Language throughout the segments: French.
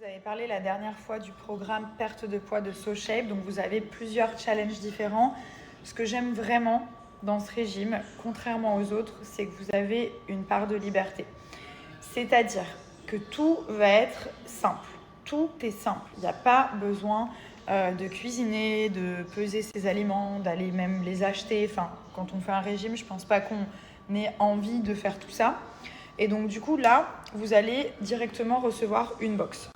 Vous avez parlé la dernière fois du programme perte de poids de SoShape, donc vous avez plusieurs challenges différents. Ce que j'aime vraiment dans ce régime, contrairement aux autres, c'est que vous avez une part de liberté. C'est-à-dire que tout va être simple. Tout est simple. Il n'y a pas besoin de cuisiner, de peser ses aliments, d'aller même les acheter. Enfin, quand on fait un régime, je ne pense pas qu'on ait envie de faire tout ça. Et donc du coup, là, vous allez directement recevoir une box.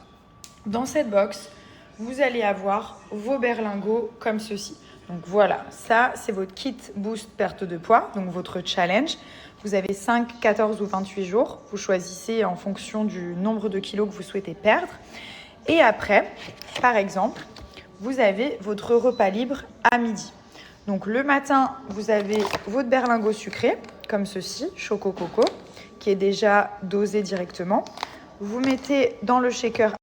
Dans cette box, vous allez avoir vos berlingots comme ceci. Donc voilà, ça c'est votre kit boost perte de poids, donc votre challenge. Vous avez 5, 14 ou 28 jours. Vous choisissez en fonction du nombre de kilos que vous souhaitez perdre. Et après, par exemple, vous avez votre repas libre à midi. Donc le matin, vous avez votre berlingot sucré, comme ceci, Choco Coco, qui est déjà dosé directement. Vous mettez dans le shaker.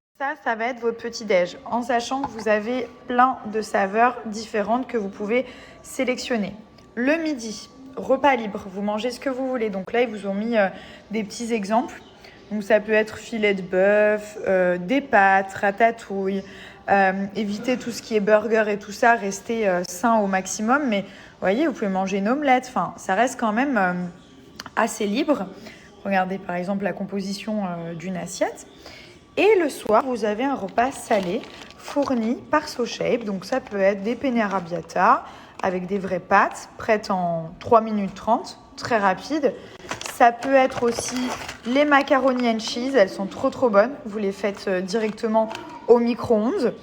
Ça va être votre petit-déj, en sachant que vous avez plein de saveurs différentes que vous pouvez sélectionner. Le midi, repas libre, vous mangez ce que vous voulez. Donc là, ils vous ont mis des petits exemples. Donc ça peut être filet de bœuf, des pâtes, ratatouille. Évitez tout ce qui est burger et tout ça, restez sain au maximum. Mais vous voyez, vous pouvez manger une omelette. Enfin, ça reste quand même assez libre. Regardez par exemple la composition d'une assiette. Et le soir, vous avez un repas salé fourni par SoShape. Donc ça peut être des penne arrabbiata avec des vraies pâtes, prêtes en 3 minutes 30, très rapide. Ça peut être aussi les macaroni and cheese, elles sont trop bonnes. Vous les faites directement au micro-ondes.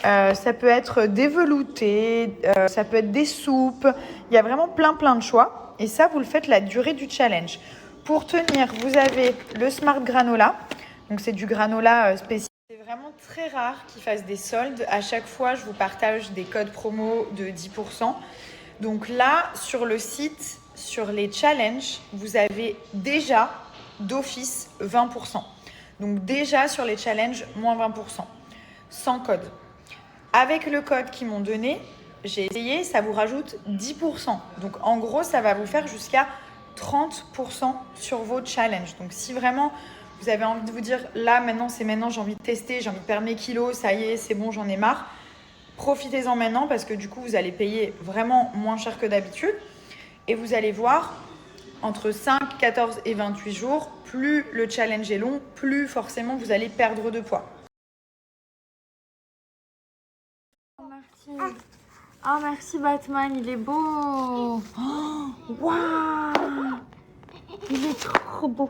Ça peut être des veloutés, ça peut être des soupes. Il y a vraiment plein de choix. Et ça, vous le faites la durée du challenge. Pour tenir, vous avez le Smart Granola. Donc c'est du granola spécial. C'est vraiment très rare qu'ils fassent des soldes. À chaque fois, je vous partage des codes promo de 10%. Donc là, sur le site, sur les challenges, vous avez déjà d'office 20%. Donc déjà sur les challenges, moins 20%. Sans code. Avec le code qu'ils m'ont donné, j'ai essayé, ça vous rajoute 10%. Donc en gros, ça va vous faire jusqu'à 30% sur vos challenges. Donc si vraiment vous avez envie de vous dire, là, maintenant, j'ai envie de tester, j'ai envie de perdre mes kilos, ça y est, c'est bon, j'en ai marre. Profitez-en maintenant parce que du coup, vous allez payer vraiment moins cher que d'habitude. Et vous allez voir, entre 5, 14 et 28 jours, plus le challenge est long, plus forcément vous allez perdre de poids. Merci. Oh, merci Batman, il est beau. Waouh, il est trop beau.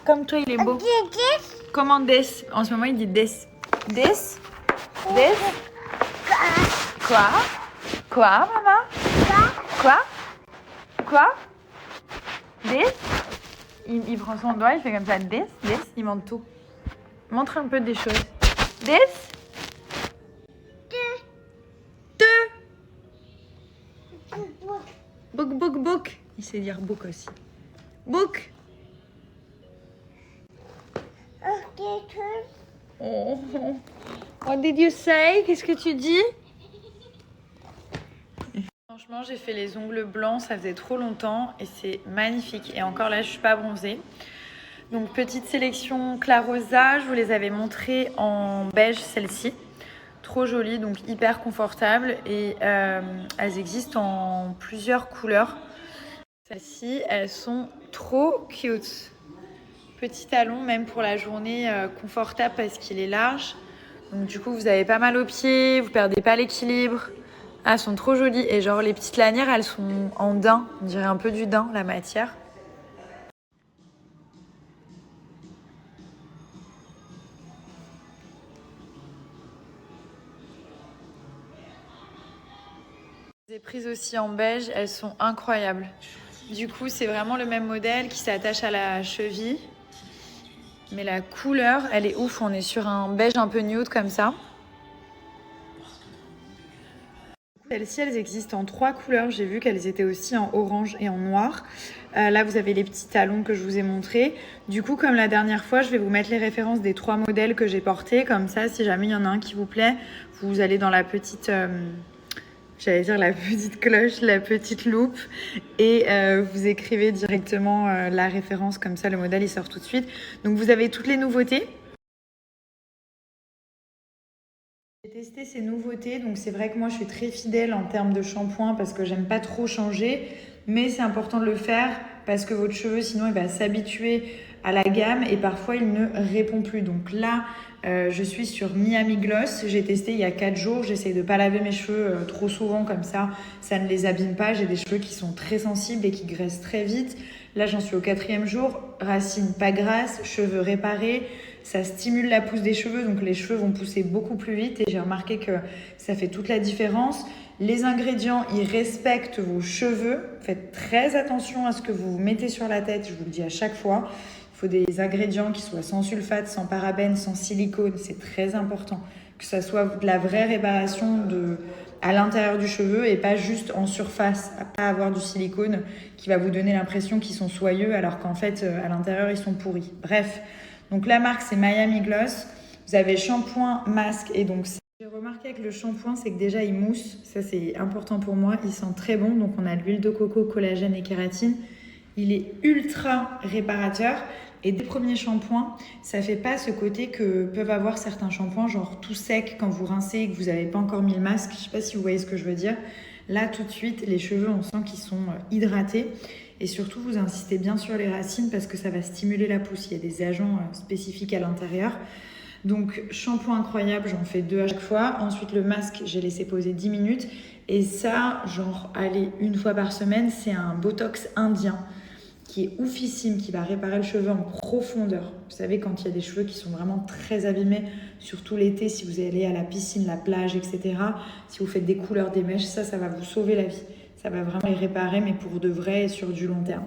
Comme toi, il est beau. Comment Des? En ce moment, il dit Des. Des? Des? Quoi? Quoi, maman? Quoi? Quoi? Des? Il prend son doigt, il fait comme ça. Des? Il montre tout. Montre un peu des choses. Des? Book. Il sait dire book aussi. Book. Oh. What did you say? Qu'est-ce que tu dis? Franchement, j'ai fait les ongles blancs, ça faisait trop longtemps et c'est magnifique. Et encore là, je suis pas bronzée. Donc, petite sélection Clarosa. Je vous les avais montrées en beige, celle-ci. Trop jolie, donc hyper confortable. Et elles existent en plusieurs couleurs. Celles-ci, elles sont trop cute. Petit talon, même pour la journée, confortable parce qu'il est large. Donc du coup, vous avez pas mal aux pieds, vous perdez pas l'équilibre. Ah, elles sont trop jolies. Et genre, les petites lanières, elles sont en daim. On dirait un peu du daim, la matière. Je les ai prises aussi en beige, elles sont incroyables. Du coup, c'est vraiment le même modèle qui s'attache à la cheville. Mais la couleur, elle est ouf. On est sur un beige un peu nude comme ça. Celles-ci, elles existent en 3 couleurs. J'ai vu qu'elles étaient aussi en orange et en noir. Là, vous avez les petits talons que je vous ai montrés. Du coup, comme la dernière fois, je vais vous mettre les références des 3 modèles que j'ai portés. Comme ça, si jamais il y en a un qui vous plaît, vous allez dans la petite... j'allais dire la petite cloche, la petite loupe. Et vous écrivez directement la référence. Comme ça, le modèle, il sort tout de suite. Donc, vous avez toutes les nouveautés. J'ai testé ces nouveautés, donc c'est vrai que moi je suis très fidèle en termes de shampoing parce que j'aime pas trop changer, mais c'est important de le faire parce que votre cheveu sinon il va s'habituer à la gamme et parfois il ne répond plus. Donc là, je suis sur Miami Gloss, j'ai testé il y a 4 jours, j'essaye de pas laver mes cheveux trop souvent comme ça ne les abîme pas. J'ai des cheveux qui sont très sensibles et qui graissent très vite. Là j'en suis au 4e jour, racines pas grasses, cheveux réparés. Ça stimule la pousse des cheveux, donc les cheveux vont pousser beaucoup plus vite et j'ai remarqué que ça fait toute la différence. Les ingrédients, ils respectent vos cheveux. Faites très attention à ce que vous mettez sur la tête, je vous le dis à chaque fois. Il faut des ingrédients qui soient sans sulfate, sans parabènes, sans silicone, c'est très important. Que ça soit de la vraie réparation à l'intérieur du cheveu et pas juste en surface, à pas avoir du silicone qui va vous donner l'impression qu'ils sont soyeux alors qu'en fait, à l'intérieur, ils sont pourris. Bref. Donc la marque c'est Miami Gloss, vous avez shampoing, masque et donc j'ai remarqué avec le shampoing c'est que déjà il mousse, ça c'est important pour moi, il sent très bon, donc on a de l'huile de coco, collagène et kératine, il est ultra réparateur et dès le premier shampoing ça fait pas ce côté que peuvent avoir certains shampoings genre tout sec quand vous rincez et que vous n'avez pas encore mis le masque, je sais pas si vous voyez ce que je veux dire. Là tout de suite les cheveux on sent qu'ils sont hydratés. Et surtout, vous insistez bien sur les racines parce que ça va stimuler la pousse. Il y a des agents spécifiques à l'intérieur. Donc, shampoing incroyable, j'en fais 2 à chaque fois. Ensuite, le masque, j'ai laissé poser 10 minutes. Et ça, genre, allez, 1 fois par semaine, c'est un Botox indien qui est oufissime, qui va réparer le cheveu en profondeur. Vous savez, quand il y a des cheveux qui sont vraiment très abîmés, surtout l'été, si vous allez à la piscine, la plage, etc., si vous faites des couleurs, des mèches, ça va vous sauver la vie. Ça va vraiment les réparer, mais pour de vrai et sur du long terme.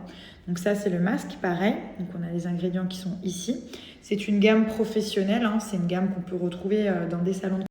Donc ça, c'est le masque, pareil. Donc on a les ingrédients qui sont ici. C'est une gamme professionnelle, hein. C'est une gamme qu'on peut retrouver dans des salons de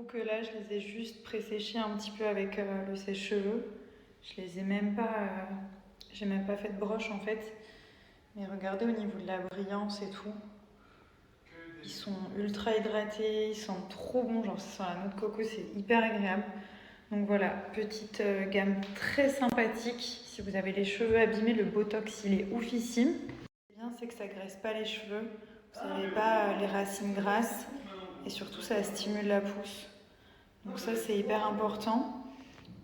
que là, je les ai juste pré-séchés un petit peu avec le sèche-cheveux. Je les ai même pas... j'ai même pas fait de broche en fait. Mais regardez au niveau de la brillance et tout. Ils sont ultra hydratés, ils sentent trop bon. Genre ça sent la noix de coco, c'est hyper agréable. Donc voilà, petite gamme très sympathique. Si vous avez les cheveux abîmés, le Botox, il est oufissime. Ce qui est bien, c'est que ça graisse pas les cheveux. Vous n'avez pas les racines grasses. Et surtout, ça stimule la pousse. Donc ça, c'est hyper important.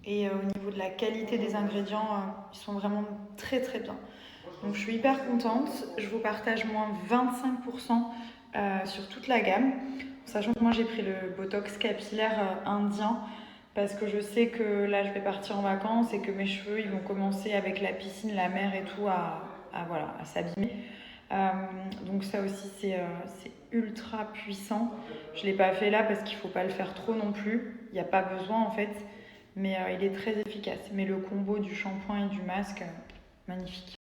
Et au niveau de la qualité des ingrédients, ils sont vraiment très très bien. Donc je suis hyper contente. Je vous partage moins 25% sur toute la gamme. Sachant que moi, j'ai pris le Botox capillaire indien parce que je sais que là, je vais partir en vacances et que mes cheveux, ils vont commencer avec la piscine, la mer et tout à s'abîmer. Donc ça aussi c'est ultra puissant. Je ne l'ai pas fait là parce qu'il ne faut pas le faire trop non plus. Il n'y a pas besoin en fait. Mais il est très efficace. Mais le combo du shampoing et du masque, magnifique.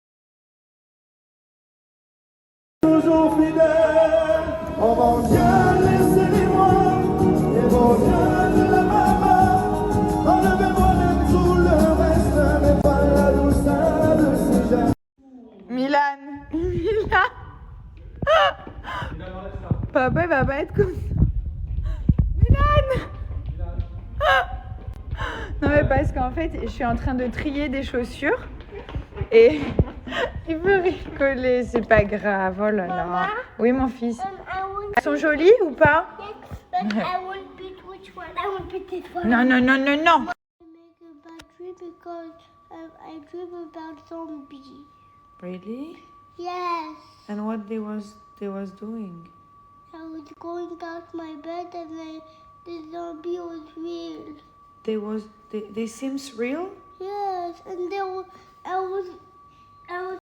Toujours fidèle, on va bien laisser les mois, et vont bien de la maman, enlevez-moi même tout le reste, mais pas la douceur de ces gens. Milan. Papa, il va pas être comme ça. Milan. Non mais parce qu'en fait, je suis en train de trier des chaussures et il veut rigoler, c'est pas grave, oh là là. Maman, Oui mon fils. I Elles sont jolies ou pas? but I won't pick which one. I won't pick this one. Non, non, non, non, non. I make a bad dream because I dream about zombie. Really? Yes. And what they was doing? I was going out my bed and then the zombie was real. They seems real? Yes, and I was